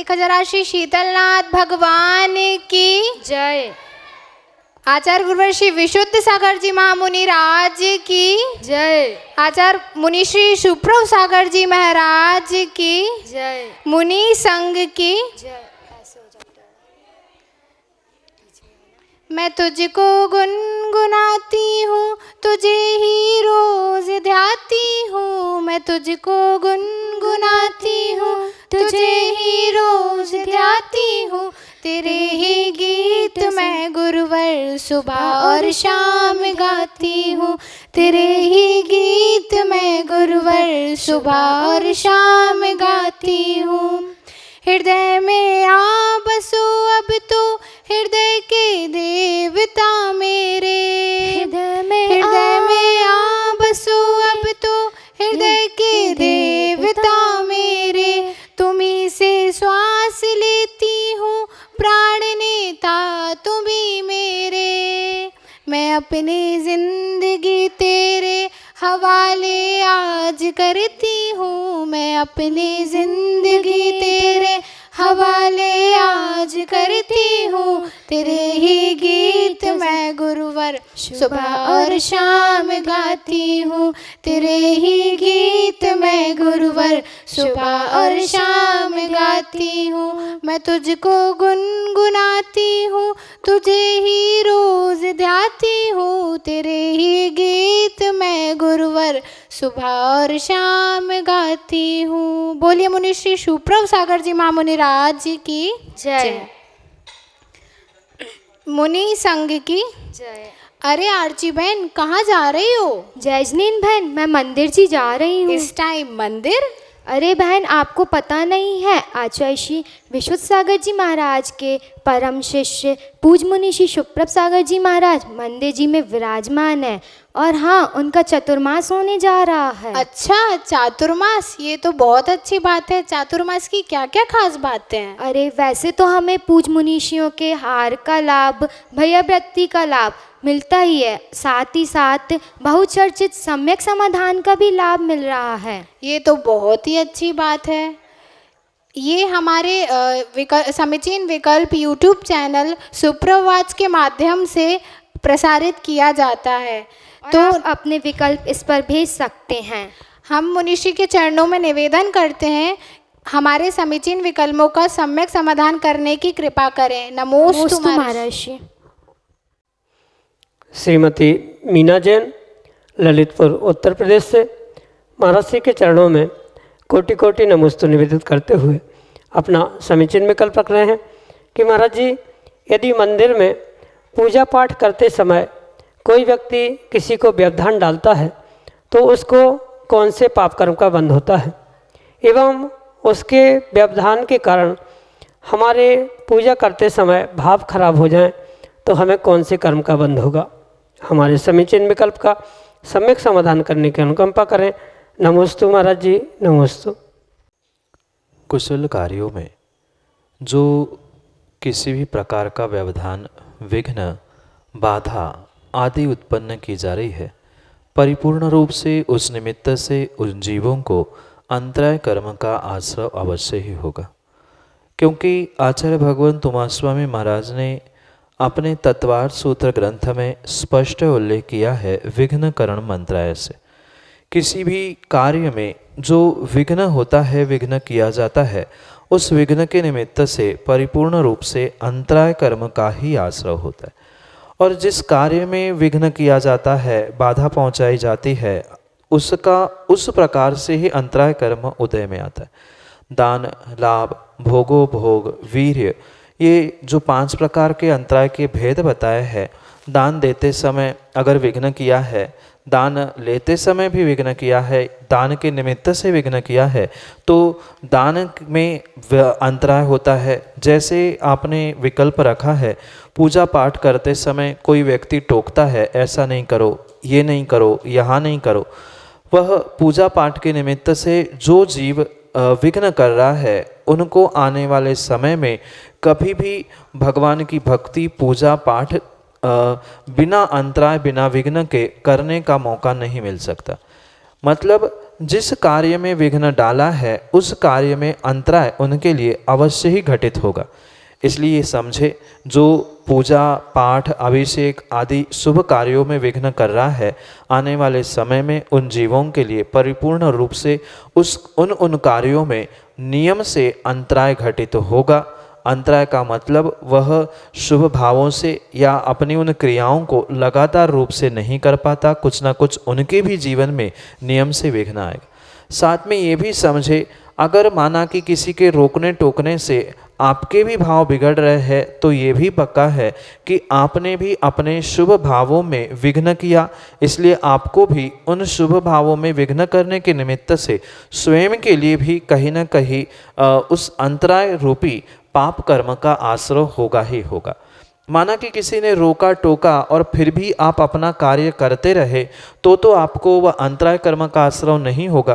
बोलिए खजराश्री शीतलनाथ भगवान की जय। आचार्य गुरुवर श्री विशुद्ध सागर जी महामुनि राज की जय। आचार्य मुनि श्री सुप्रभ सागर जी महाराज की जय। मुनि संघ की जय। मैं तुझको गुनगुनाती हूँ, तुझे ही रोज ध्याती हूँ। मैं तुझको गुनगुनाती हूँ, तुझे ही रोज ध्याती हूँ। तेरे ही गीत मैं गुरुवर सुबह और शाम गाती हूँ। तेरे ही गीत मैं गुरुवर सुबह और शाम गाती हूँ। हृदय में आ बसो अब तो हृदय के देवता मेरे। हृदय में आ बसो अब तो हृदय के देवता मेरे। तुम्ही से श्वास लेती हूँ, प्राण नेता तुम्ही मेरे। मैं अपनी जिंदगी तेरे हवाले आज करती हूँ। मैं अपनी जिंदगी तेरे हवाले आज करती हूँ। तेरे ही गीत मैं गुरुवर सुबह और शाम गाती हूँ। तेरे ही गीत मैं गुरुवर सुबह और शाम गाती हूँ। मैं तुझको गुनगुनाती हूँ, तुझे ही रोज ध्याती हूँ। तेरे ही गीत मैं गुरुवर सुबह और शाम गाती हूँ। बोलिए मुनि श्री सुप्रभ सागर जी महामुनि राज जी की जय। मुनि संघ की जय। अरे आरची बहन कहाँ जा रही हो? जैजनीन बहन, मैं मंदिर जी जा रही हूँ। इस टाइम मंदिर? अरे बहन, आपको पता नहीं है, आचार्य श्री विशुद्ध सागर जी महाराज के परम शिष्य पूज मुनि श्री सुप्रभ सागर जी महाराज मंदिर जी में विराजमान है। और हाँ, उनका चतुर्मास होने जा रहा है। अच्छा, चातुर्मास, ये तो बहुत अच्छी बात है। चातुर्मास की क्या क्या खास बातें हैं? अरे वैसे तो हमें पूज मुनीषियों के हार का लाभ, भैयावृत्ति का लाभ मिलता ही है, साथ ही साथ बहुचर्चित सम्यक समाधान का भी लाभ मिल रहा है। ये तो बहुत ही अच्छी बात है। ये हमारे समीचीन विकल्प यूट्यूब चैनल सुप्रवाच के माध्यम से प्रसारित किया जाता है, तो आप अपने विकल्प इस पर भेज सकते हैं। हम मुनिषी के चरणों में निवेदन करते हैं, हमारे समीचीन विकल्पों का सम्यक समाधान करने की कृपा करें। नमोस्तु महर्षि। श्रीमती मीना जैन, ललितपुर उत्तर प्रदेश से महर्षि के चरणों में कोटि कोटि नमोस्तु निवेदित करते हुए अपना समीचीन विकल्प रख रहे हैं कि महाराज जी, यदि मंदिर में पूजा पाठ करते समय कोई व्यक्ति किसी को व्यवधान डालता है तो उसको कौन से पाप कर्म का बंध होता है, एवं उसके व्यवधान के कारण हमारे पूजा करते समय भाव खराब हो जाएं तो हमें कौन से कर्म का बंध होगा। हमारे समीचीन विकल्प का सम्यक समाधान करने की अनुकंपा करें। नमोस्तु महाराज जी, नमोस्तु। कुशल कार्यों में जो किसी भी प्रकार का व्यवधान, विघ्न, बाधा आदि उत्पन्न की जा रही है, परिपूर्ण रूप से उस निमित्त से उन जीवों को अंतराय कर्म का आश्रय अवश्य ही होगा। क्योंकि आचार्य भगवान तुमास्वामी महाराज ने अपने तत्वार्थ सूत्र ग्रंथ में स्पष्ट उल्लेख किया है, विघ्न करण मंत्राय से। किसी भी कार्य में जो विघ्न होता है, विघ्न किया जाता है, उस विघ्न के निमित्त से परिपूर्ण रूप से अंतराय कर्म का ही आश्रय होता है। और जिस कार्य में विघ्न किया जाता है, बाधा पहुंचाई जाती है, उसका उस प्रकार से ही अंतराय कर्म उदय में आता है। दान, लाभ, भोगो भोग, वीर्य, ये जो 5 प्रकार के अंतराय के भेद बताए हैं, दान देते समय अगर विघ्न किया है, दान लेते समय भी विघ्न किया है, दान के निमित्त से विघ्न किया है, तो दान में अंतराय होता है। जैसे आपने विकल्प रखा है, पूजा पाठ करते समय कोई व्यक्ति टोकता है, ऐसा नहीं करो, ये नहीं करो, यहाँ नहीं करो, वह पूजा पाठ के निमित्त से जो जीव विघ्न कर रहा है, उनको आने वाले समय में कभी भी भगवान की भक्ति, पूजा पाठ बिना अंतराय, बिना विघ्न के करने का मौका नहीं मिल सकता। मतलब जिस कार्य में विघ्न डाला है उस कार्य में अंतराय उनके लिए अवश्य ही घटित होगा। इसलिए समझे, जो पूजा पाठ अभिषेक आदि शुभ कार्यों में विघ्न कर रहा है, आने वाले समय में उन जीवों के लिए परिपूर्ण रूप से उन कार्यों में नियम से अंतराय घटित होगा। अंतराय का मतलब वह शुभ भावों से या अपनी उन क्रियाओं को लगातार रूप से नहीं कर पाता, कुछ ना कुछ उनके भी जीवन में नियम से विघ्न आएगा। साथ में ये भी समझे, अगर माना कि किसी के रोकने टोकने से आपके भी भाव बिगड़ रहे हैं, तो ये भी पक्का है कि आपने भी अपने शुभ भावों में विघ्न किया। इसलिए आपको भी उन शुभ भावों में विघ्न करने के निमित्त से स्वयं के लिए भी कहीं ना कहीं उस अंतराय रूपी पाप कर्म का आश्रय होगा ही होगा। माना कि किसी ने रोका टोका और फिर भी आप अपना कार्य करते रहे, तो आपको वह अंतराय कर्म का आश्रय नहीं होगा।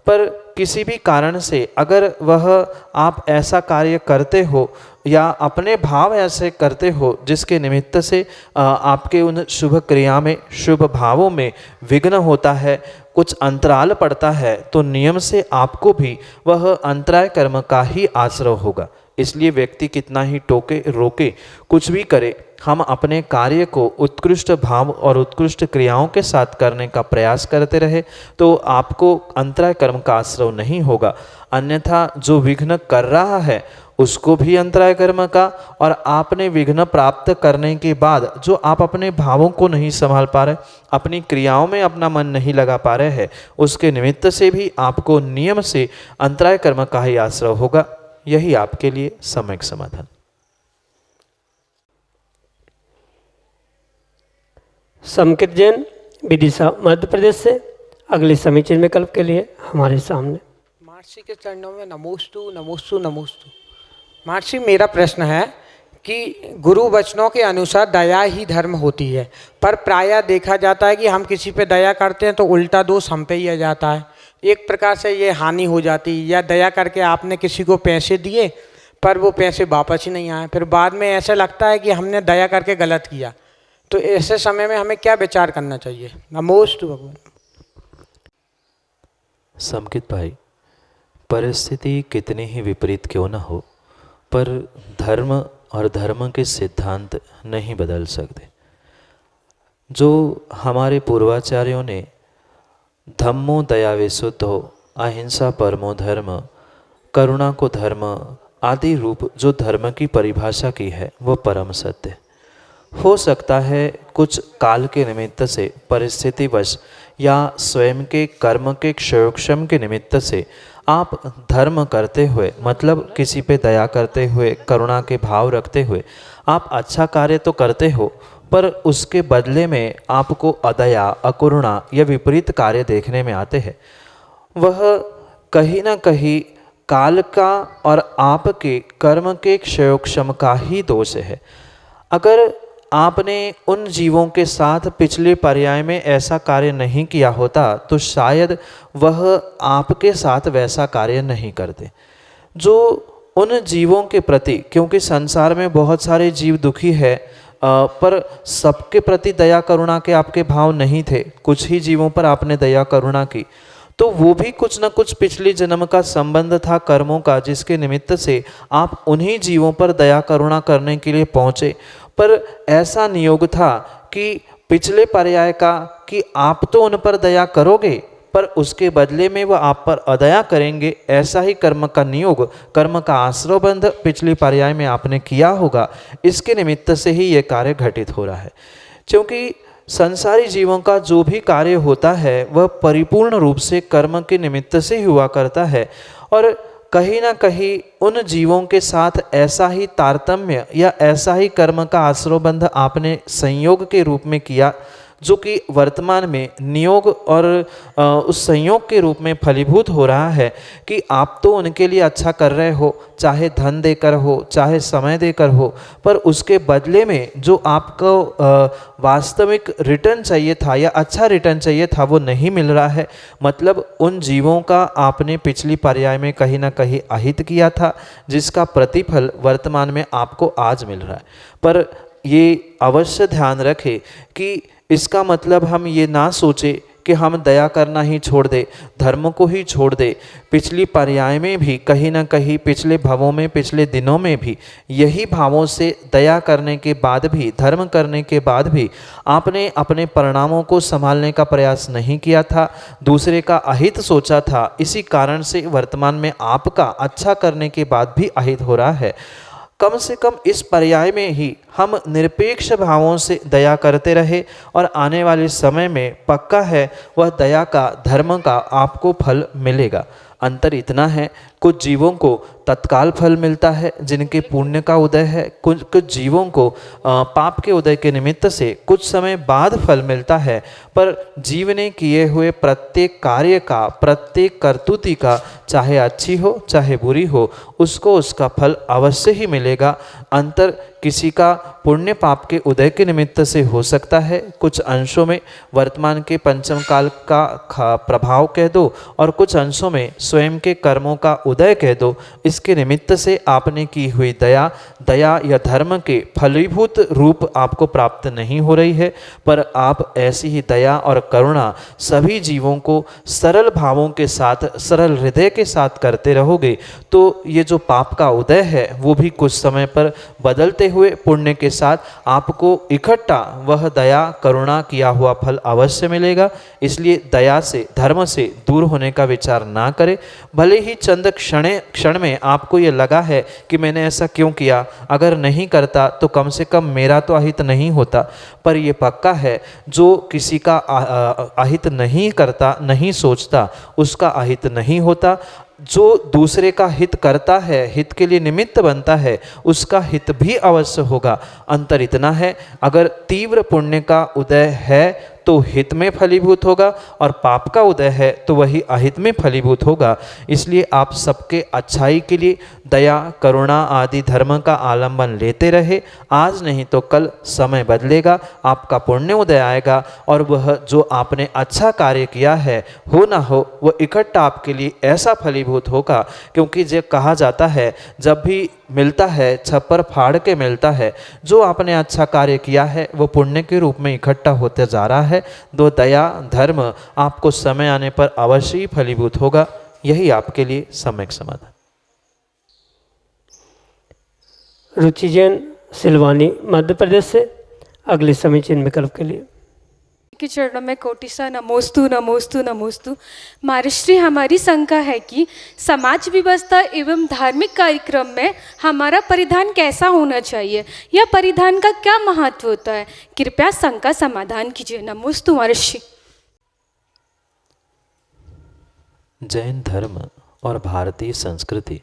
पर किसी भी कारण से अगर वह आप ऐसा कार्य करते हो या अपने भाव ऐसे करते हो जिसके निमित्त से आपके उन शुभ क्रिया में, शुभ भावों में विघ्न होता है, कुछ अंतराल पड़ता है, तो नियम से आपको भी वह अंतराय कर्म का ही आश्रय होगा। इसलिए व्यक्ति कितना ही टोके रोके कुछ भी करे, हम अपने कार्य को उत्कृष्ट भाव और उत्कृष्ट क्रियाओं के साथ करने का प्रयास करते रहे तो आपको अंतराय कर्म का आश्रय नहीं होगा। अन्यथा जो विघ्न कर रहा है उसको भी अंतराय कर्म का, और आपने विघ्न प्राप्त करने के बाद जो आप अपने भावों को नहीं संभाल पा रहे, अपनी क्रियाओं में अपना मन नहीं लगा पा रहे हैं, उसके निमित्त से भी आपको नियम से अंतराय कर्म का ही आश्रय होगा। यही आपके लिए सम्यक समाधान। समकित जैन विदिशा मध्य प्रदेश से अगले समीचीन विकल्प के लिए हमारे सामने। महर्षि के चरणों में नमोस्तु नमोस्तु नमोस्तु। महर्षि, मेरा प्रश्न है कि गुरु वचनों के अनुसार दया ही धर्म होती है, पर प्रायः देखा जाता है कि हम किसी पे दया करते हैं तो उल्टा दोष हम पे ही आ जाता है। एक प्रकार से ये हानि हो जाती है, या दया करके आपने किसी को पैसे दिए पर वो पैसे वापस ही नहीं आए, फिर बाद में ऐसा लगता है कि हमने दया करके गलत किया। तो ऐसे समय में हमें क्या विचार करना चाहिए? नमोस्तु भगवान। समकित भाई, परिस्थिति कितनी ही विपरीत क्यों न हो, पर धर्म और धर्म के सिद्धांत नहीं बदल सकते। जो हमारे पूर्वाचार्यों ने धम्मो दया विशुद्धो, अहिंसा परमो धर्म, करुणा को धर्म आदि रूप जो धर्म की परिभाषा की है वह परम सत्य है। हो सकता है कुछ काल के निमित्त से, परिस्थितिवश या स्वयं के कर्म के क्षयोक्षम के निमित्त से आप धर्म करते हुए, मतलब किसी पे दया करते हुए, करुणा के भाव रखते हुए आप अच्छा कार्य तो करते हो, पर उसके बदले में आपको अदया, अकरुणा या विपरीत कार्य देखने में आते हैं। वह कहीं ना कहीं काल का और आपके कर्म के क्षयोक्षम का ही दोष है। अगर आपने उन जीवों के साथ पिछले पर्याय में ऐसा कार्य नहीं किया होता तो शायद वह आपके साथ वैसा कार्य नहीं करते। जो उन जीवों के प्रति, क्योंकि संसार में बहुत सारे जीव दुखी है, पर सबके प्रति दया करुणा के आपके भाव नहीं थे, कुछ ही जीवों पर आपने दया करुणा की, तो वो भी कुछ न कुछ पिछले जन्म का संबंध था कर्मों का, जिसके निमित्त से आप उन्हीं जीवों पर दया करुणा करने के लिए पहुँचे। पर ऐसा नियोग था कि पिछले पर्याय का कि आप तो उन पर दया करोगे पर उसके बदले में वह आप पर अदया करेंगे, ऐसा ही कर्म का नियोग, कर्म का आश्रयबंध पिछले पर्याय में आपने किया होगा। इसके निमित्त से ही ये कार्य घटित हो रहा है। क्योंकि संसारी जीवों का जो भी कार्य होता है वह परिपूर्ण रूप से कर्म के निमित्त से हुआ करता है, और कहीं ना कहीं उन जीवों के साथ ऐसा ही तारतम्य या ऐसा ही कर्म का आश्रयबंध आपने संयोग के रूप में किया, जो कि वर्तमान में नियोग और उस संयोग के रूप में फलीभूत हो रहा है कि आप तो उनके लिए अच्छा कर रहे हो, चाहे धन देकर हो, चाहे समय देकर हो, पर उसके बदले में जो आपको वास्तविक रिटर्न चाहिए था या अच्छा रिटर्न चाहिए था वो नहीं मिल रहा है। मतलब उन जीवों का आपने पिछली पर्याय में कहीं ना कहीं अहित किया था, जिसका प्रतिफल वर्तमान में आपको आज मिल रहा है। पर ये अवश्य ध्यान रखें कि इसका मतलब हम ये ना सोचें कि हम दया करना ही छोड़ दे, धर्म को ही छोड़ दे। पिछली पर्याय में भी कहीं ना कहीं, पिछले भवों में, पिछले दिनों में भी यही भावों से दया करने के बाद भी, धर्म करने के बाद भी आपने अपने परिणामों को संभालने का प्रयास नहीं किया था, दूसरे का अहित सोचा था। इसी कारण से वर्तमान में आपका अच्छा करने के बाद भी अहित हो रहा है। कम से कम इस पर्याय में ही हम निरपेक्ष भावों से दया करते रहे और आने वाले समय में पक्का है वह दया का, धर्म का आपको फल मिलेगा। अंतर इतना है, कुछ जीवों को तत्काल फल मिलता है जिनके पुण्य का उदय है, कुछ जीवों को पाप के उदय के निमित्त से कुछ समय बाद फल मिलता है। पर जीव ने किए हुए प्रत्येक कार्य का, प्रत्येक कर्तुति का, चाहे अच्छी हो चाहे बुरी हो, उसको उसका फल अवश्य ही मिलेगा। अंतर किसी का पुण्य पाप के उदय के निमित्त से हो सकता है, कुछ अंशों में वर्तमान के पंचम काल का प्रभाव कह दो और कुछ अंशों में स्वयं के कर्मों का उदय कह दो। इसके निमित्त से आपने की हुई दया या धर्म के फलीभूत रूप आपको प्राप्त नहीं हो रही है, पर आप ऐसी ही दया और करुणा सभी जीवों को सरल भावों के साथ, सरल हृदय के साथ करते रहोगे तो ये जो पाप का उदय है वो भी कुछ समय पर बदलते हुए पुण्य के साथ आपको इकट्ठा वह दया करुणा किया हुआ फल अवश्य मिलेगा। इसलिए दया से, धर्म से दूर होने का विचार ना करें। भले ही चंद क्षण में आपको ये लगा है कि मैंने ऐसा क्यों किया, अगर नहीं करता तो कम से कम मेरा तो अहित नहीं होता, पर यह पक्का है जो किसी का अहित नहीं करता, नहीं सोचता, उसका अहित नहीं होता। जो दूसरे का हित करता है, हित के लिए निमित्त बनता है, उसका हित भी अवश्य होगा। अंतर इतना है, अगर तीव्र पुण्य का उदय है तो हित में फलीभूत होगा और पाप का उदय है तो वही अहित में फलीभूत होगा। इसलिए आप सबके अच्छाई के लिए दया करुणा आदि धर्म का आलंबन लेते रहे। आज नहीं तो कल समय बदलेगा, आपका पुण्य उदय आएगा और वह जो आपने अच्छा कार्य किया है, हो ना हो, वह इकट्ठा आपके लिए ऐसा फलीभूत होगा। क्योंकि जो कहा जाता है, जब भी मिलता है छप्पर फाड़ के मिलता है। जो आपने अच्छा कार्य किया है वो पुण्य के रूप में इकट्ठा होते जा रहा है। दो दया धर्म आपको समय आने पर अवश्य ही फलीभूत होगा। यही आपके लिए सम्यक समाधान। रुचि जैन सिलवानी मध्य प्रदेश से अगले समीचीन विकल्प के लिए। के चरणों में कोटिसा नमोस्तु नमोस्तु नमोस्तु। महाराष्ट्री, हमारी शंका है कि समाज व्यवस्था एवं धार्मिक कार्यक्रम में हमारा परिधान कैसा होना चाहिए या परिधान का क्या महत्व होता है, कृपया शंका समाधान कीजिए। नमोस्तु महर्षि। जैन धर्म और भारतीय संस्कृति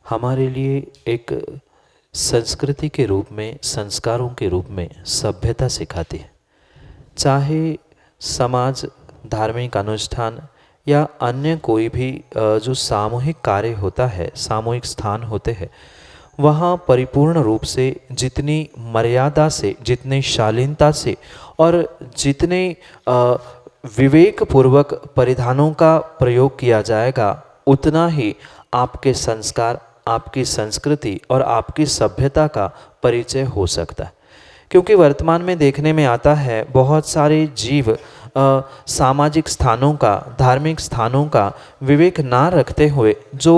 हमारे लिए एक संस्कृति के रूप में, संस्कारों के रूप में सभ्यता सिखाती है। चाहे समाज, धार्मिक अनुष्ठान या अन्य कोई भी जो सामूहिक कार्य होता है, सामूहिक स्थान होते हैं, वहाँ परिपूर्ण रूप से जितनी मर्यादा से, जितनी शालीनता से और जितने विवेकपूर्वक परिधानों का प्रयोग किया जाएगा, उतना ही आपके संस्कार, आपकी संस्कृति और आपकी सभ्यता का परिचय हो सकता है। क्योंकि वर्तमान में देखने में आता है बहुत सारे जीव सामाजिक स्थानों का, धार्मिक स्थानों का विवेक ना रखते हुए जो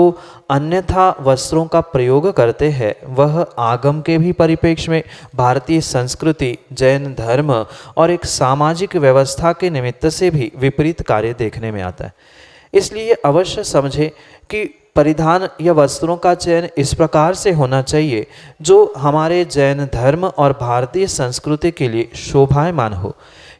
अन्यथा वस्त्रों का प्रयोग करते हैं, वह आगम के भी परिप्रेक्ष्य में, भारतीय संस्कृति, जैन धर्म और एक सामाजिक व्यवस्था के निमित्त से भी विपरीत कार्य देखने में आता है। इसलिए अवश्य समझे कि परिधान या वस्त्रों का चयन इस प्रकार से होना चाहिए जो हमारे जैन धर्म और भारतीय संस्कृति के लिए शोभायमान हो।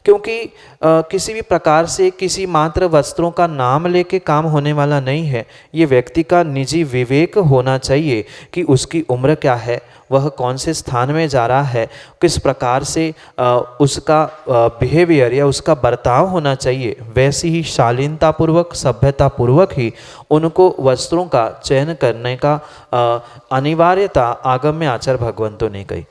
क्योंकि किसी भी प्रकार से किसी मात्र वस्त्रों का नाम लेके काम होने वाला नहीं है। ये व्यक्ति का निजी विवेक होना चाहिए कि उसकी उम्र क्या है, वह कौन से स्थान में जा रहा है, किस प्रकार से उसका बिहेवियर या उसका बर्ताव होना चाहिए। वैसी ही शालीनतापूर्वक, सभ्यतापूर्वक ही उनको वस्त्रों का चयन करने का अनिवार्यता आगम में आचार्य भगवंतों ने कही।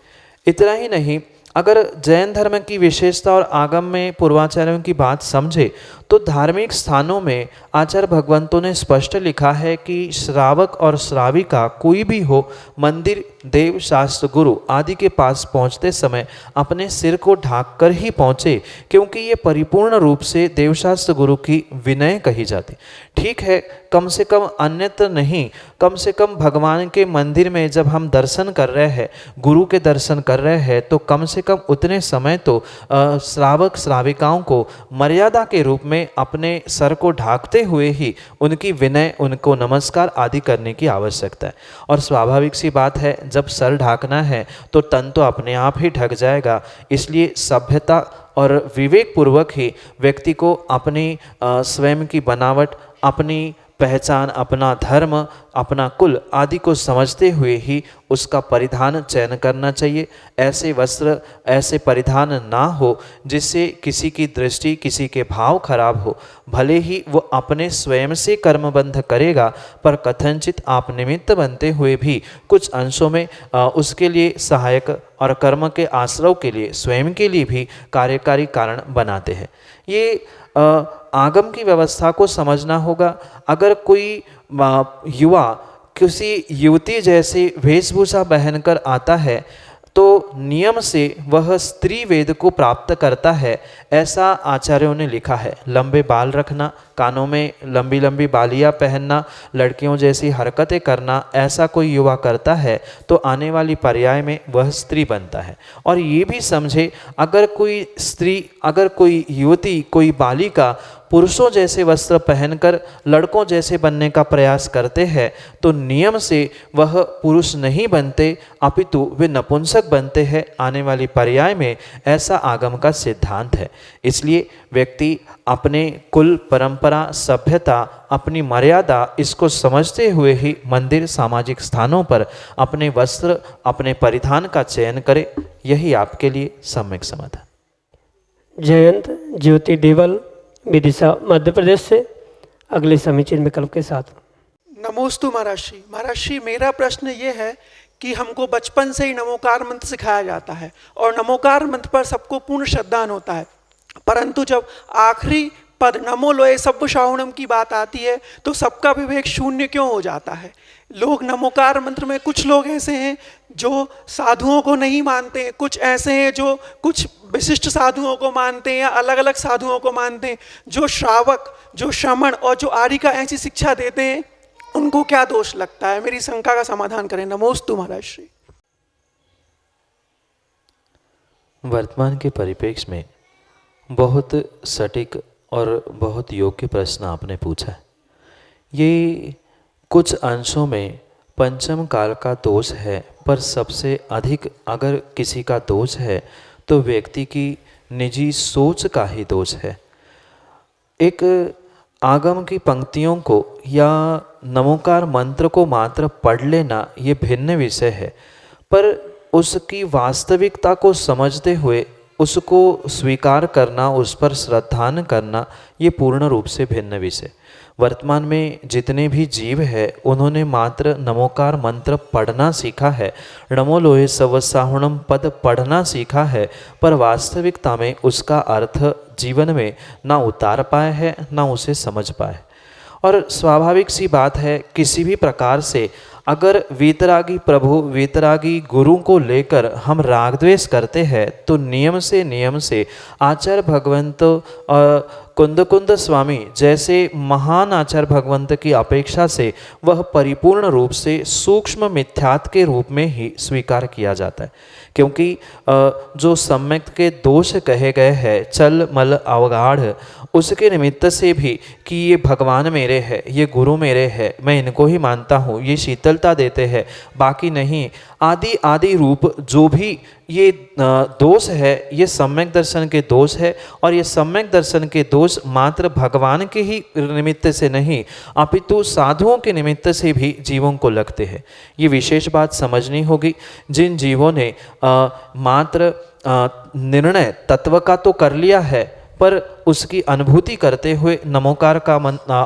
इतना ही नहीं, अगर जैन धर्म की विशेषता और आगम में पूर्वाचार्यों की बात समझे तो धार्मिक स्थानों में आचार्य भगवंतों ने स्पष्ट लिखा है कि श्रावक और श्राविका कोई भी हो, मंदिर, देव, शास्त्र, गुरु आदि के पास पहुंचते समय अपने सिर को ढांक कर ही पहुंचे, क्योंकि ये परिपूर्ण रूप से देवशास्त्र गुरु की विनय कही जाती। ठीक है, कम से कम अन्यत्र नहीं, कम से कम भगवान के मंदिर में जब हम दर्शन कर रहे हैं, गुरु के दर्शन कर रहे हैं, तो कम से कम उतने समय तो श्रावक श्राविकाओं को मर्यादा के रूप में अपने सर को ढांकते हुए ही उनकी विनय, उनको नमस्कार आदि करने की आवश्यकता है। और स्वाभाविक सी बात है, जब सर ढांकना है तो तन तो अपने आप ही ढक जाएगा। इसलिए सभ्यता और विवेक पूर्वक ही व्यक्ति को अपनी स्वयं की बनावट, अपनी पहचान, अपना धर्म, अपना कुल आदि को समझते हुए ही उसका परिधान चयन करना चाहिए। ऐसे वस्त्र, ऐसे परिधान ना हो जिससे किसी की दृष्टि, किसी के भाव खराब हो। भले ही वो अपने स्वयं से कर्मबंध करेगा, पर कथनचित आप निमित्त बनते हुए भी कुछ अंशों में उसके लिए सहायक और कर्म के आश्रव के लिए स्वयं के लिए भी कार्यकारी कारण बनाते हैं। ये आगम की व्यवस्था को समझना होगा। अगर कोई युवा किसी युवती जैसे वेशभूषा पहनकर आता है तो नियम से वह स्त्री वेद को प्राप्त करता है, ऐसा आचार्यों ने लिखा है। लंबे बाल रखना, कानों में लंबी लंबी बालियाँ पहनना, लड़कियों जैसी हरकतें करना, ऐसा कोई युवा करता है तो आने वाली पर्याय में वह स्त्री बनता है। और ये भी समझे, अगर कोई स्त्री, अगर कोई युवती, कोई बालिका पुरुषों जैसे वस्त्र पहनकर लड़कों जैसे बनने का प्रयास करते हैं तो नियम से वह पुरुष नहीं बनते, अपितु वे नपुंसक बनते हैं आने वाली पर्याय में। ऐसा आगम का सिद्धांत है। इसलिए व्यक्ति अपने कुल, परंपरा, सभ्यता, अपनी मर्यादा, इसको समझते हुए ही मंदिर, सामाजिक स्थानों पर अपने वस्त्र, अपने परिधान का चयन करे। यही आपके लिए सम्यक समाधान। जयंत ज्योति देवल, विदिशा, मध्य प्रदेश से अगले समीचीन विकल्प के साथ। नमोस्तु महर्षि। महर्षि, मेरा प्रश्न ये है कि हमको बचपन से ही नमोकार मंत्र सिखाया जाता है और नमोकार मंत्र पर सबको पूर्ण श्रद्धान होता है, परंतु जब आखिरी पद नमो लोए सब्ब श्रावणम की बात आती है तो सबका विवेक शून्य क्यों हो जाता है? लोग नमोकार मंत्र में, कुछ लोग ऐसे हैं जो साधुओं को नहीं मानते हैं, कुछ ऐसे हैं जो कुछ विशिष्ट साधुओं को मानते हैं या अलग अलग साधुओं को मानते हैं। जो श्रावक, जो श्रमण और जो आर्य का ऐसी शिक्षा देते हैं, उनको क्या दोष लगता है? मेरी शंका का समाधान करें। नमोस्तु महर्षि। वर्तमान के परिप्रेक्ष्य में बहुत सटीक और बहुत योग्य प्रश्न आपने पूछा है। ये कुछ अंशों में पंचम काल का दोष है, पर सबसे अधिक अगर किसी का दोष है तो व्यक्ति की निजी सोच का ही दोष है। एक आगम की पंक्तियों को या नमोकार मंत्र को मात्र पढ़ लेना ये भिन्न विषय है, पर उसकी वास्तविकता को समझते हुए उसको स्वीकार करना, उस पर श्रद्धान करना, ये पूर्ण रूप से भिन्न विषय। वर्तमान में जितने भी जीव है उन्होंने मात्र नमोकार मंत्र पढ़ना सीखा है, नमो लोहे सवसाहुणम पद पढ़ना सीखा है, पर वास्तविकता में उसका अर्थ जीवन में ना उतार पाए है, ना उसे समझ पाए। और स्वाभाविक सी बात है, किसी भी प्रकार से अगर वीतरागी प्रभु, वीतरागी गुरु को लेकर हम राग द्वेष करते हैं तो नियम से आचार्य भगवंत कुंद स्वामी जैसे महान आचार्य भगवंत की अपेक्षा से वह परिपूर्ण रूप से सूक्ष्म मिथ्यात्व के रूप में ही स्वीकार किया जाता है। क्योंकि जो सम्यक के दोष कहे गए हैं, चल मल अवगाढ़, उसके निमित्त से भी कि ये भगवान मेरे हैं, ये गुरु मेरे हैं, मैं इनको ही मानता हूँ, ये शीतलता देते हैं, बाकी नहीं, आदि आदि रूप जो भी ये दोष है, ये सम्यक दर्शन के दोष है। और ये सम्यक दर्शन के दोष मात्र भगवान के ही निमित्त से नहीं, अपितु साधुओं के निमित्त से भी जीवों को लगते हैं। ये विशेष बात समझनी होगी। जिन जीवों ने मात्र निर्णय तत्व का तो कर लिया है, पर उसकी अनुभूति करते हुए नमोकार का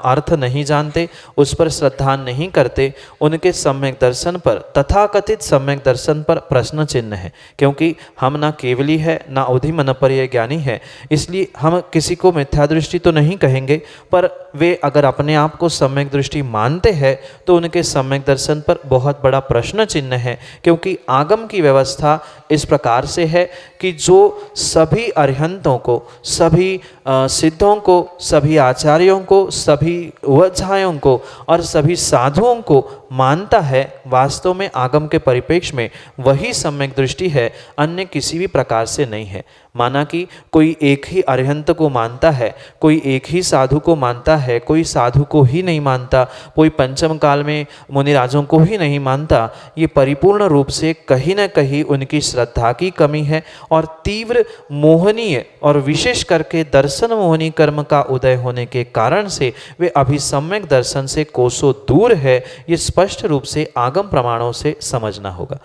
अर्थ नहीं जानते, उस पर श्रद्धा नहीं करते, उनके सम्यक दर्शन पर, तथाकथित सम्यक दर्शन पर प्रश्न चिन्ह है। क्योंकि हम ना केवली है ना उधिमनपर्य ज्ञानी है, इसलिए हम किसी को मिथ्या दृष्टि तो नहीं कहेंगे, पर वे अगर अपने आप को सम्यक दृष्टि मानते हैं तो उनके सम्यक दर्शन पर बहुत बड़ा प्रश्न चिन्ह है। क्योंकि आगम की व्यवस्था इस प्रकार से है कि जो सभी अरिहंतों को, सभी सिद्धों को, सभी आचार्यों को, सभी वज्जायों को और सभी साधुओं को मानता है, वास्तव में आगम के परिप्रेक्ष्य में वही सम्यक दृष्टि है, अन्य किसी भी प्रकार से नहीं है। माना कि कोई एक ही अरिहंत को मानता है, कोई एक ही साधु को मानता है, कोई साधु को ही नहीं मानता, कोई पंचम काल में मुनिराजों को ही नहीं मानता, ये परिपूर्ण रूप से कहीं न कहीं उनकी श्रद्धा की कमी है और तीव्र मोहनीय और विशेष करके दर्शन मोहनी कर्म का उदय होने के कारण से वे अभी सम्यक दर्शन से कोसों दूर है। ये स्पष्ट रूप से आगम प्रमाणों से समझना होगा।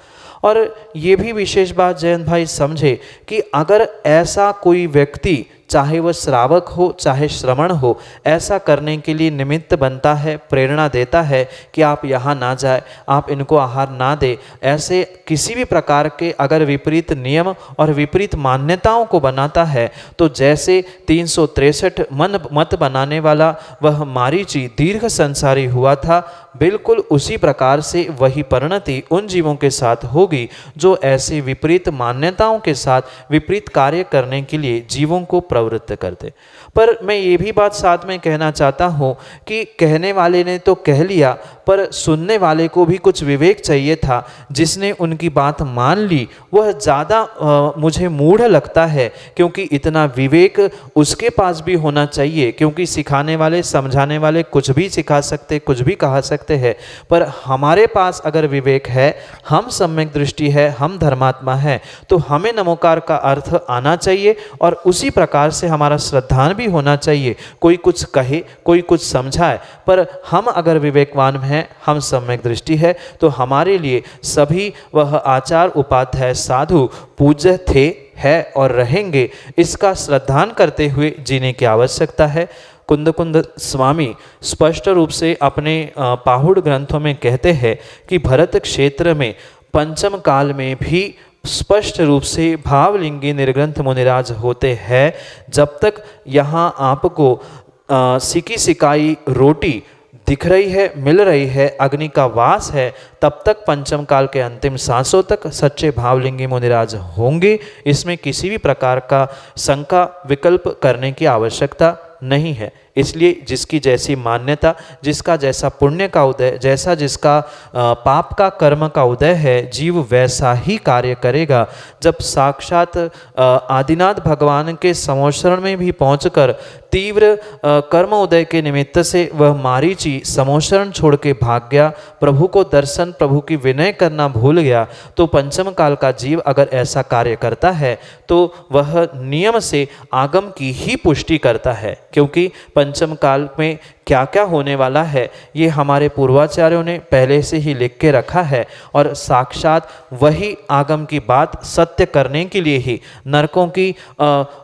और ये भी विशेष बात जयंत भाई समझे कि अगर ऐसा कोई व्यक्ति, चाहे वह श्रावक हो चाहे श्रवण हो, ऐसा करने के लिए निमित्त बनता है, प्रेरणा देता है कि आप यहाँ ना जाए, आप इनको आहार ना दे, ऐसे किसी भी प्रकार के अगर विपरीत नियम और विपरीत मान्यताओं को बनाता है, तो जैसे 363 मत बनाने वाला वह मारीची दीर्घ संसारी हुआ था, बिल्कुल उसी प्रकार से वही परिणति उन जीवों के साथ होगी जो ऐसे विपरीत मान्यताओं के साथ विपरीत कार्य करने के लिए जीवों को प्रवृत्त करते। पर मैं ये भी बात साथ में कहना चाहता हूँ कि कहने वाले ने तो कह लिया, पर सुनने वाले को भी कुछ विवेक चाहिए था। जिसने उनकी बात मान ली वह ज़्यादा मुझे मूढ़ लगता है, क्योंकि इतना विवेक उसके पास भी होना चाहिए। क्योंकि सिखाने वाले, समझाने वाले कुछ भी सिखा सकते, कुछ भी कहा सकते हैं, पर हमारे पास अगर विवेक है, हम सम्यक दृष्टि है, हम धर्मात्मा हैं, तो हमें नमोकार का अर्थ आना चाहिए और उसी प्रकार से हमारा श्रद्धान भी होना चाहिए। कोई कुछ कहे, कोई कुछ समझाए, पर हम अगर विवेकवान हैं, हम सम्यक दृष्टि है, तो हमारे लिए सभी वह आचार उपाध्याय साधु पूज्य थे, है और रहेंगे, इसका श्रद्धान करते हुए जीने की आवश्यकता है। कुंद स्वामी स्पष्ट रूप से अपने पाहुड़ ग्रंथों में कहते हैं कि भरत क्षेत्र में पंचम काल में भी स्पष्ट रूप से भावलिंगी निर्ग्रंथ मुनिराज होते हैं। जब तक यहाँ आपको सिकी सिकाई रोटी दिख रही है, मिल रही है, अग्नि का वास है, तब तक पंचम काल के अंतिम सांसों तक सच्चे भावलिंगी मुनिराज होंगे। इसमें किसी भी प्रकार का शंका विकल्प करने की आवश्यकता नहीं है। इसलिए जिसकी जैसी मान्यता, जिसका जैसा पुण्य का उदय, जैसा जिसका पाप का कर्म का उदय है, जीव वैसा ही कार्य करेगा। जब साक्षात आदिनाथ भगवान के समोशरण में भी पहुंचकर तीव्र कर्म उदय के निमित्त से वह मारीची समोशरण छोड़ के भाग गया, प्रभु को दर्शन, प्रभु की विनय करना भूल गया, तो पंचम काल का जीव अगर ऐसा कार्य करता है तो वह नियम से आगम की ही पुष्टि करता है। क्योंकि पंचम काल में क्या क्या होने वाला है ये हमारे पूर्वाचार्यों ने पहले से ही लिख के रखा है, और साक्षात वही आगम की बात सत्य करने के लिए ही, नरकों की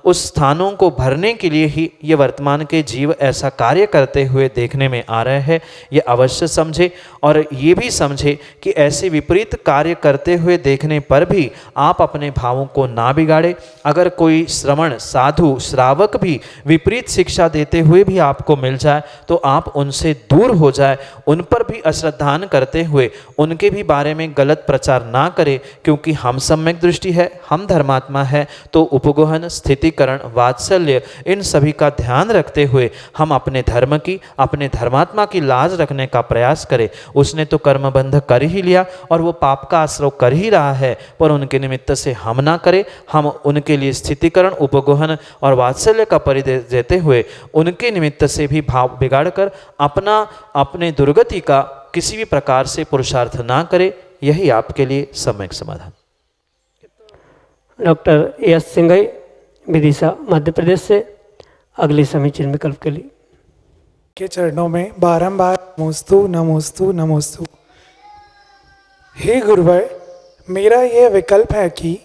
उस स्थानों को भरने के लिए ही ये वर्तमान के जीव ऐसा कार्य करते हुए देखने में आ रहे हैं। ये अवश्य समझे और ये भी समझे कि ऐसे विपरीत कार्य करते हुए देखने पर भी आप अपने भावों को ना बिगाड़े। अगर कोई श्रवण साधु श्रावक भी विपरीत शिक्षा देते हुए भी आपको मिल जाए तो आप उनसे दूर हो जाए, उन पर भी अश्रद्धान करते हुए उनके भी बारे में गलत प्रचार ना करें। क्योंकि हम सम्यक दृष्टि है, हम धर्मात्मा है, तो उपगोहन, स्थितिकरण, वात्सल्य, इन सभी का ध्यान रखते हुए हम अपने धर्म की, अपने धर्मात्मा की लाज रखने का प्रयास करें। उसने तो कर्मबंध कर ही लिया और वो पाप का आश्रय कर ही रहा है, पर उनके निमित्त से हम ना करें। हम उनके लिए स्थितिकरण, उपगोहन और वात्सल्य का परिदेश देते हुए उनके निमित्त से भी भाव बिगाड़ कर अपने दुर्गति का किसी भी प्रकार से पुरुषार्थ ना करे। यही आपके लिए सम्यक समाधान। डॉक्टर एस सिंघई, विदिशा, मध्य प्रदेश से अगली समीचीन विकल्प के लिए के चरणों में बारंबार नमोस्तु नमोस्तु नमोस्तु। हे गुरुवर, मेरा यह विकल्प है कि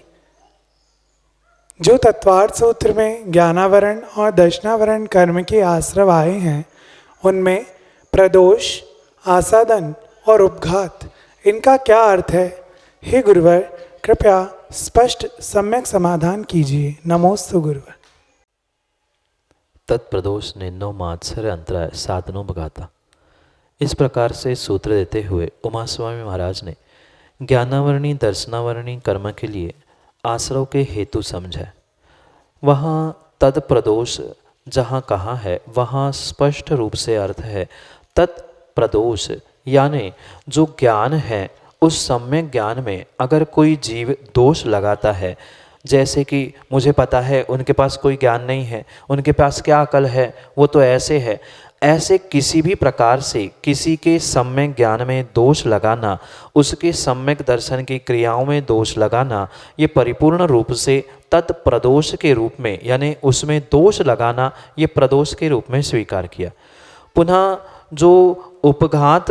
जो तत्वार्थ सूत्र में ज्ञानावरण और दर्शनावरण कर्म के आश्रव आए हैं, उनमें प्रदोष, आसादन और उपघात, इनका क्या अर्थ है? हे गुरुवर, कृपया स्पष्ट सम्यक समाधान कीजिए। नमोस्तु गुरुवर। तत्प्रदोष निन्नो मात्सर्य अंतराय साधनों बगाता। इस प्रकार से सूत्र देते हुए उमा स्वामी महाराज ने ज्ञानावरणी दर्शनावरणी कर्म के लिए आश्रव के हेतु समझा। वहाँ तत्प्रदोष जहाँ कहा है वहाँ स्पष्ट रूप से अर्थ है तत्प्रदोष, यानी जो ज्ञान है उस सम्यक ज्ञान में अगर कोई जीव दोष लगाता है, जैसे कि मुझे पता है उनके पास कोई ज्ञान नहीं है, उनके पास क्या अकल है, वो तो ऐसे है, ऐसे किसी भी प्रकार से किसी के सम्यक ज्ञान में दोष लगाना, उसके सम्यक दर्शन की क्रियाओं में दोष लगाना, ये परिपूर्ण रूप से तत्प्रदोष के रूप में, यानी उसमें दोष लगाना, ये प्रदोष के रूप में स्वीकार किया। पुनः जो उपघात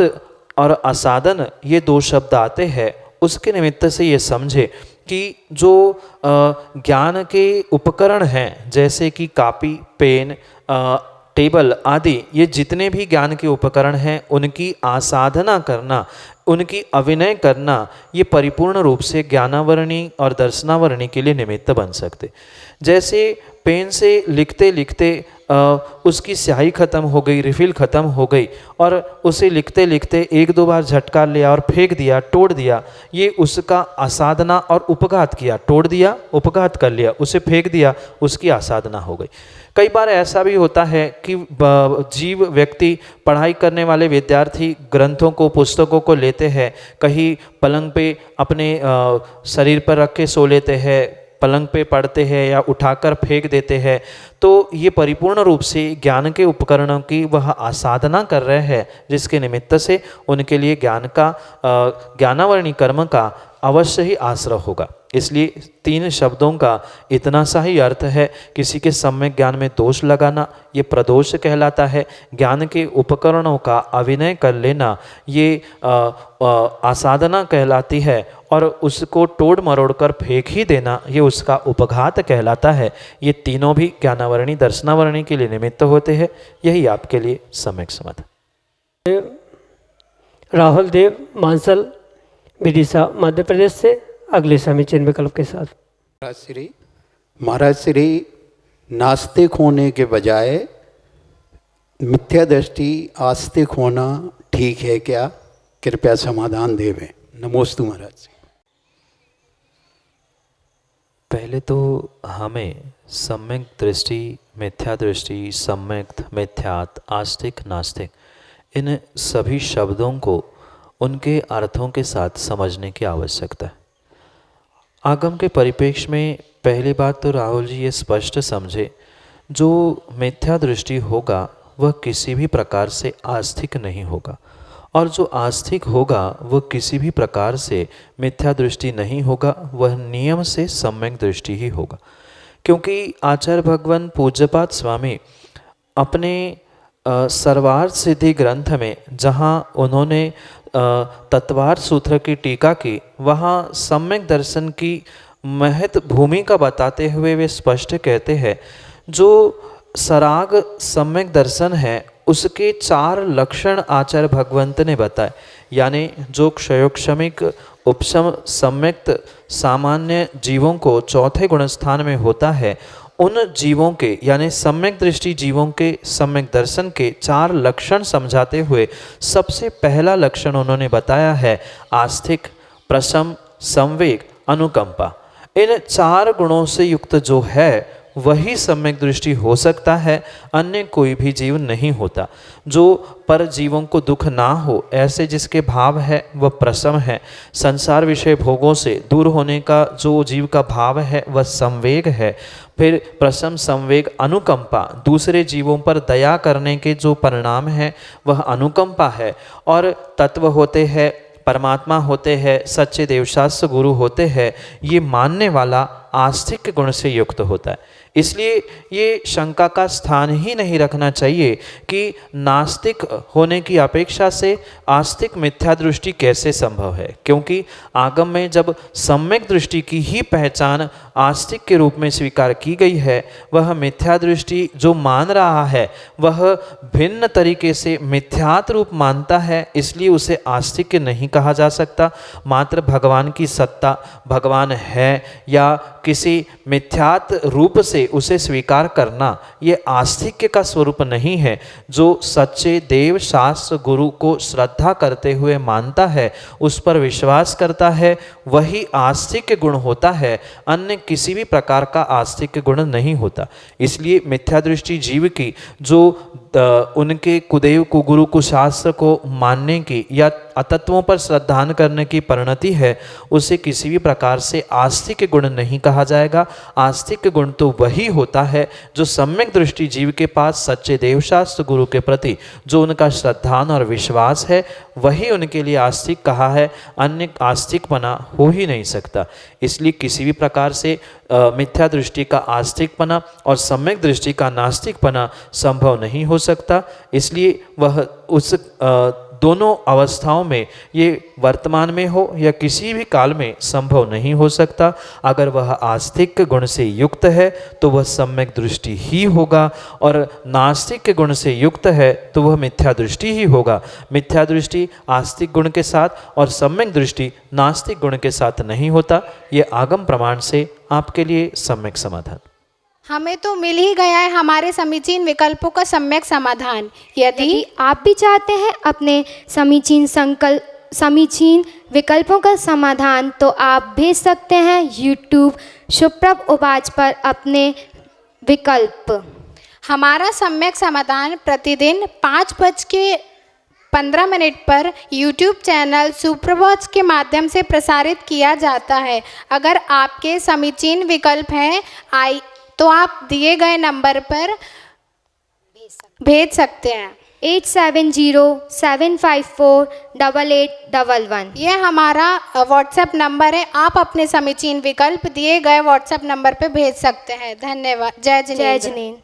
और असाधन ये दो शब्द आते हैं, उसके निमित्त से ये समझे कि जो ज्ञान के उपकरण हैं, जैसे कि कापी, पेन, टेबल आदि, ये जितने भी ज्ञान के उपकरण हैं उनकी आसाधना करना, उनकी अभिनय करना, ये परिपूर्ण रूप से ज्ञानावरणी और दर्शनावरणी के लिए निमित्त बन सकते। जैसे पेन से लिखते लिखते उसकी स्याही खत्म हो गई, रिफिल खत्म हो गई और उसे लिखते लिखते एक दो बार झटका लिया और फेंक दिया, तोड़ दिया, ये उसका आसाधना और उपघात किया। तोड़ दिया, उपघात कर लिया, उसे फेंक दिया, उसकी आसाधना हो गई। कई बार ऐसा भी होता है कि जीव व्यक्ति, पढ़ाई करने वाले विद्यार्थी ग्रंथों को, पुस्तकों को लेते हैं, कहीं पलंग पे अपने शरीर पर रख के सो लेते हैं, पलंग पे पढ़ते हैं या उठाकर फेंक देते हैं, तो ये परिपूर्ण रूप से ज्ञान के उपकरणों की वह आसाधना कर रहे हैं, जिसके निमित्त से उनके लिए ज्ञान का ज्ञानावरणी कर्म का अवश्य ही आश्रय होगा। इसलिए तीन शब्दों का इतना सा ही अर्थ है, किसी के सम्यक ज्ञान में दोष लगाना ये प्रदोष कहलाता है, ज्ञान के उपकरणों का अभिनय कर लेना ये आसाधना कहलाती है, और उसको तोड़ मरोड़ कर फेंक ही देना ये उसका उपघात कहलाता है। ये तीनों भी ज्ञानावरणी दर्शनावरणी के लिए निमित्त होते हैं। यही आपके लिए सम्यक समाधान। राहुल देव मानसल विदिशा मध्य प्रदेश से अगले समीचीन विकल्प के साथ। महाराज श्री नास्तिक होने के बजाय मिथ्या दृष्टि आस्तिक होना ठीक है क्या? कृपया समाधान देवें। नमोस्तु महाराज। पहले तो हमें सम्यक दृष्टि, मिथ्या दृष्टि, सम्यक, मिथ्यात, आस्तिक, नास्तिक, इन सभी शब्दों को उनके अर्थों के साथ समझने की आवश्यकता है। आगम के परिप्रेक्ष्य में पहली बात तो राहुल जी ये स्पष्ट समझे, जो मिथ्या दृष्टि होगा वह किसी भी प्रकार से आस्तिक नहीं होगा, और जो आस्तिक होगा वह किसी भी प्रकार से मिथ्या दृष्टि नहीं होगा, वह नियम से सम्यक दृष्टि ही होगा। क्योंकि आचार्य भगवान पूज्यपाद स्वामी अपने सर्वार्थ सिद्धि ग्रंथ में, जहाँ उन्होंने तत्वार्थ सूत्र की टीका की, वहाँ सम्यक दर्शन की महत्व भूमिका बताते हुए वे स्पष्ट कहते हैं, जो सराग सम्यक दर्शन है उसके 4 लक्षण आचार्य भगवंत ने बताए, यानी जो क्षयोक्षमिक उपशम सम्यक्त सामान्य जीवों को चौथे गुणस्थान में होता है, उन जीवों के यानी सम्यक दृष्टि जीवों के सम्यक दर्शन के 4 लक्षण समझाते हुए सबसे पहला लक्षण उन्होंने बताया है आस्तिक, प्रशम, संवेग, अनुकंपा। इन 4 गुणों से युक्त जो है वही सम्यक दृष्टि हो सकता है, अन्य कोई भी जीव नहीं होता। जो पर जीवों को दुख ना हो ऐसे जिसके भाव है वह प्रशम है। संसार विषय भोगों से दूर होने का जो जीव का भाव है वह संवेग है। फिर प्रशम, संवेग, अनुकंपा, दूसरे जीवों पर दया करने के जो परिणाम है वह अनुकंपा है। और तत्व होते हैं, परमात्मा होते हैं, सच्चे देवशास्त्र गुरु होते हैं, ये मानने वाला आस्तिक गुण से युक्त होता है। इसलिए ये शंका का स्थान ही नहीं रखना चाहिए कि नास्तिक होने की अपेक्षा से आस्तिक मिथ्या दृष्टि कैसे संभव है, क्योंकि आगम में जब सम्यक दृष्टि की ही पहचान आस्तिक के रूप में स्वीकार की गई है, वह मिथ्या दृष्टि जो मान रहा है वह भिन्न तरीके से मिथ्यात रूप मानता है, इसलिए उसे आस्तिक नहीं कहा जा सकता। मात्र भगवान की सत्ता, भगवान है या किसी मिथ्यात रूप से उसे स्वीकार करना, ये आस्तिक्य का स्वरूप नहीं है। जो सच्चे देव शास्त्र गुरु को श्रद्धा करते हुए मानता है, उस पर विश्वास करता है, वही आस्तिक्य गुण होता है, अन्य किसी भी प्रकार का आस्तिक्य गुण नहीं होता। इसलिए मिथ्या दृष्टि जीव की जो उनके कुदेव को गुरु को शास्त्र को मानने की या अतत्वों पर श्रद्धान करने की परिणति है, उसे किसी भी प्रकार से आस्तिक गुण नहीं कहा जाएगा। आस्तिक गुण तो वही होता है जो सम्यक दृष्टि जीव के पास सच्चे देवशास्त्र गुरु के प्रति जो उनका श्रद्धान और विश्वास है, वही उनके लिए आस्तिक कहा है, अन्य आस्तिकपना हो ही नहीं सकता। इसलिए किसी भी प्रकार से मिथ्या दृष्टि का आस्तिकपना और सम्यक दृष्टि का नास्तिकपना संभव नहीं हो सकता। इसलिए वह उस दोनों अवस्थाओं में, ये वर्तमान में हो या किसी भी काल में, संभव नहीं हो सकता। अगर वह आस्तिक गुण से युक्त है तो वह सम्यक दृष्टि ही होगा, और नास्तिक गुण से युक्त है तो वह मिथ्या दृष्टि ही होगा। मिथ्या दृष्टि आस्तिक गुण के साथ और सम्यक दृष्टि नास्तिक गुण के साथ नहीं होता। ये आगम प्रमाण से आपके लिए सम्यक समाधान। हमें तो मिल ही गया है हमारे समीचीन विकल्पों का सम्यक समाधान। यदि आप भी चाहते हैं अपने समीचीन विकल्पों का समाधान, तो आप भेज सकते हैं YouTube सुप्रभ उवाच पर अपने विकल्प। हमारा सम्यक समाधान प्रतिदिन 5:15 पर YouTube चैनल सुप्रभात के माध्यम से प्रसारित किया जाता है। अगर आपके समीचीन विकल्प हैं तो आप दिए गए नंबर पर भेज सकते हैं। 8707548811। ये हमारा व्हाट्सएप नंबर है। आप अपने समीचीन विकल्प दिए गए व्हाट्सएप नंबर पर भेज सकते हैं। धन्यवाद। जय जिनेंद्र। जय जिनेंद्र।